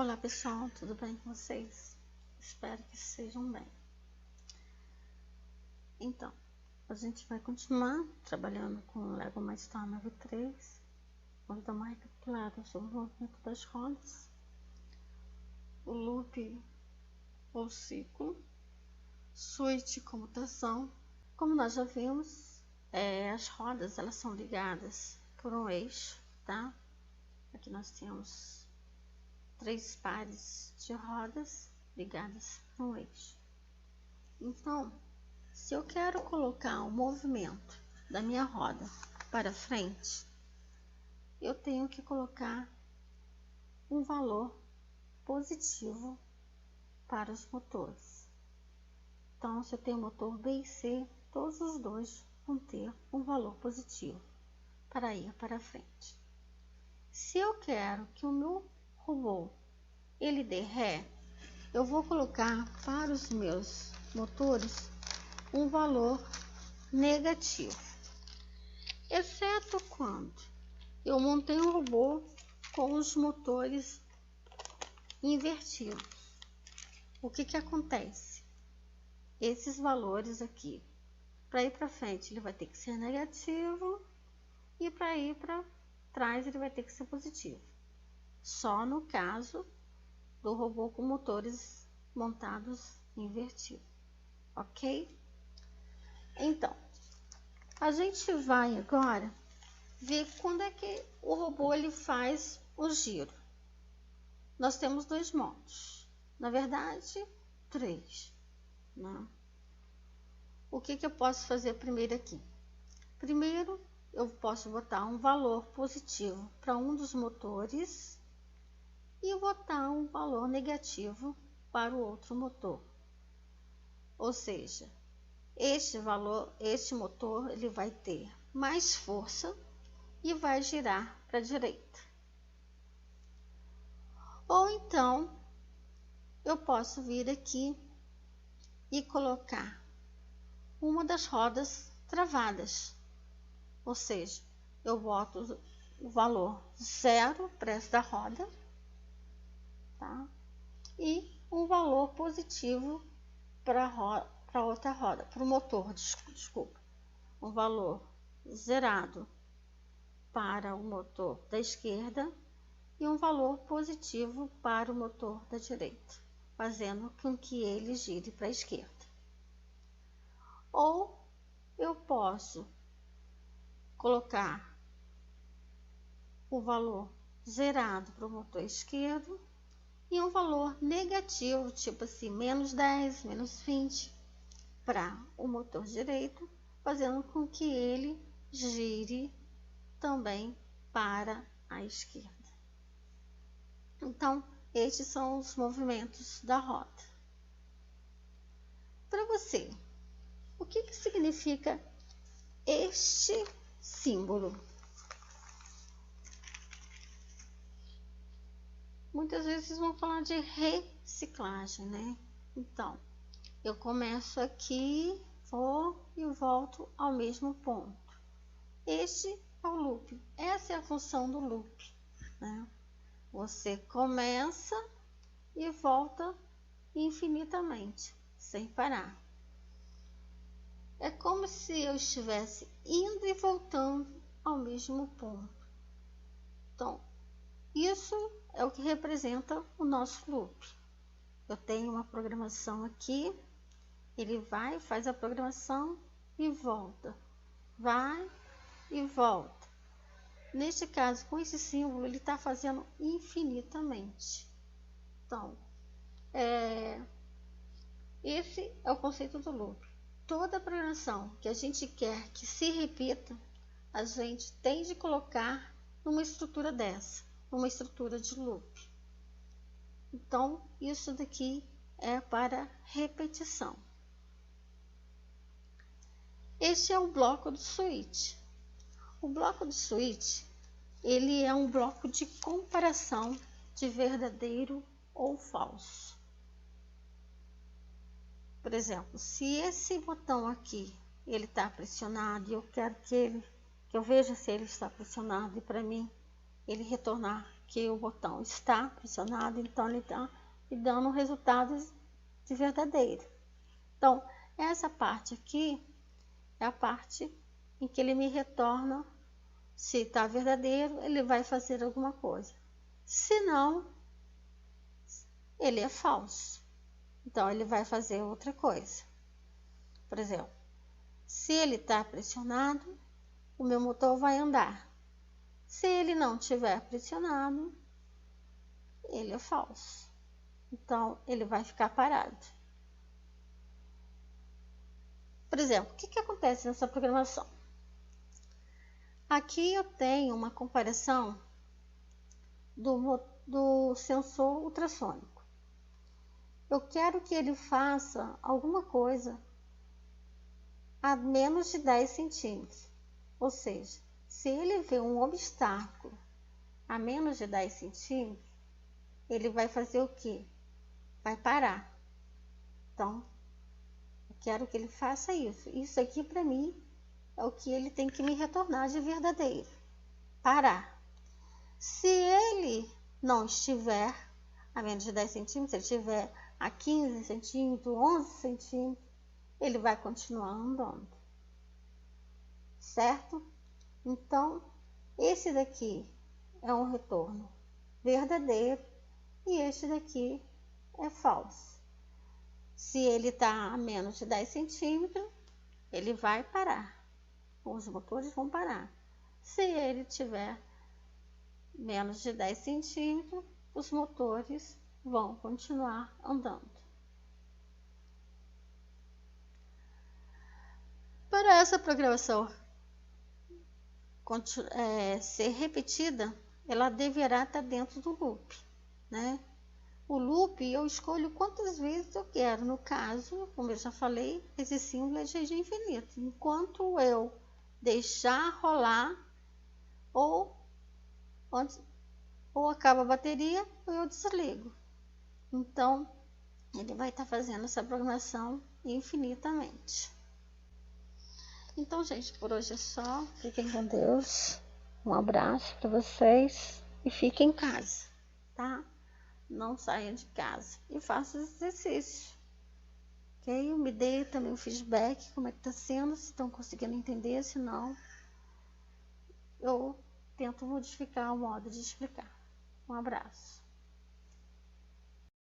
Olá pessoal, tudo bem com vocês? Espero que estejam bem. Então, a gente vai continuar trabalhando com o Lego MyStar 93. Vamos dar uma recapitulada sobre o movimento das rodas, o loop ou ciclo, switch e comutação. Como nós já vimos, as rodas elas são ligadas por um eixo, tá? Aqui nós temos 3 pares de rodas ligadas a um eixo. Então, se eu quero colocar o movimento da minha roda para frente, eu tenho que colocar um valor positivo para os motores. Então, se eu tenho motor B e C, todos os dois vão ter um valor positivo para ir para frente. Se eu quero que o meu robô ele dê ré, eu vou colocar para os meus motores um valor negativo, exceto quando eu montei um robô com os motores invertidos. O que acontece? Esses valores aqui, para ir para frente ele vai ter que ser negativo e para ir para trás ele vai ter que ser positivo. Só no caso do robô com motores montados invertidos, ok? Então, a gente vai agora ver quando é que o robô ele faz o giro. Nós temos 2 modos, na verdade 3, né? O que eu posso fazer primeiro aqui? Primeiro, eu posso botar um valor positivo para um dos motores e botar um valor negativo para o outro motor. Ou seja, este motor ele vai ter mais força e vai girar para a direita. Ou então, eu posso vir aqui e colocar uma das rodas travadas. Ou seja, eu boto o valor 0 para esta roda, tá? E um valor positivo para outra roda, para o motor, desculpa. Um valor zerado para o motor da esquerda e um valor positivo para o motor da direita, fazendo com que ele gire para a esquerda. Ou eu posso colocar o valor zerado para o motor esquerdo e um valor negativo, tipo assim, menos 10, menos 20, para o motor direito, fazendo com que ele gire também para a esquerda. Então, estes são os movimentos da roda. Para você, o que significa este símbolo? Muitas vezes vão falar de reciclagem, né? Então, eu começo aqui, vou e volto ao mesmo ponto. Este é o loop. Essa é a função do loop, né? Você começa e volta infinitamente, sem parar. É como se eu estivesse indo e voltando ao mesmo ponto. Então, isso é o que representa o nosso loop. Eu tenho uma programação aqui, ele vai, faz a programação e volta, vai e volta. Neste caso, com esse símbolo, ele está fazendo infinitamente. Então, esse é o conceito do loop. Toda programação que a gente quer que se repita, a gente tem de colocar numa estrutura dessa, numa estrutura de loop. Então, isso daqui é para repetição. Este é o bloco do switch. O bloco do switch, ele é um bloco de comparação de verdadeiro ou falso. Por exemplo, se esse botão aqui, ele está pressionado e eu quero que eu veja se ele está pressionado e para mim ele retornar que o botão está pressionado, então ele está me dando resultados de verdadeiro. Então, essa parte aqui é a parte em que ele me retorna se está verdadeiro, ele vai fazer alguma coisa. Se não, ele é falso. Então, ele vai fazer outra coisa. Por exemplo, se ele está pressionado, o meu motor vai andar. Se ele não estiver pressionado, ele é falso. Então, ele vai ficar parado. Por exemplo, o que acontece nessa programação? Aqui eu tenho uma comparação do sensor ultrassônico. Eu quero que ele faça alguma coisa a menos de 10 centímetros. Ou seja, se ele vê um obstáculo a menos de 10 centímetros, ele vai fazer o quê? Vai parar. Então, eu quero que ele faça isso. Isso aqui, para mim, é o que ele tem que me retornar de verdadeiro. Parar. Se ele não estiver a menos de 10 centímetros, se ele estiver a 15 centímetros, 11 centímetros, ele vai continuar andando. Certo? Então, esse daqui é um retorno verdadeiro e este daqui é falso. Se ele está a menos de 10 centímetros, ele vai parar. Os motores vão parar. Se ele tiver menos de 10 centímetros, os motores vão continuar andando. Para essa programação ser repetida, ela deverá estar dentro do loop, né? O loop eu escolho quantas vezes eu quero. No caso, como eu já falei, esse símbolo é de infinito. Enquanto eu deixar rolar, ou acaba a bateria, ou eu desligo. Então, ele vai estar fazendo essa programação infinitamente. Então, gente, por hoje é só. Fiquem com Deus. Um abraço para vocês e fiquem em casa, tá? Não saiam de casa e façam exercício. Ok? Me dê também o feedback, como é que tá sendo, se estão conseguindo entender, se não, eu tento modificar o modo de explicar. Um abraço.